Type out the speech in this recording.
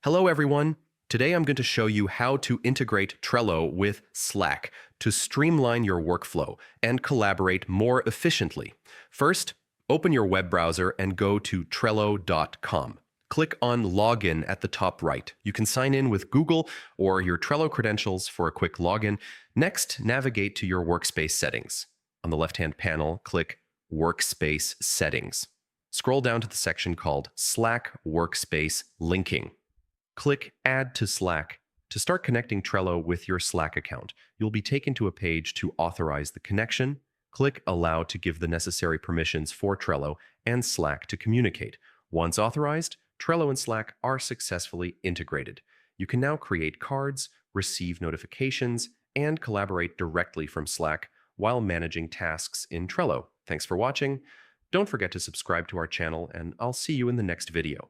Hello, everyone. Today I'm going to show you how to integrate Trello with Slack to streamline your workflow and collaborate more efficiently. First, open your web browser and go to Trello.com. Click on Login at the top right. You can sign in with Google or your Trello credentials for a quick login. Next, navigate to your workspace settings. On the left-hand panel, click Workspace Settings. Scroll down to the section called Slack Workspace Linking. Click Add to Slack. To start connecting Trello with your Slack account, you'll be taken to a page to authorize the connection. Click Allow to give the necessary permissions for Trello and Slack to communicate. Once authorized, Trello and Slack are successfully integrated. You can now create cards, receive notifications, and collaborate directly from Slack while managing tasks in Trello. Thanks for watching. Don't forget to subscribe to our channel, and I'll see you in the next video.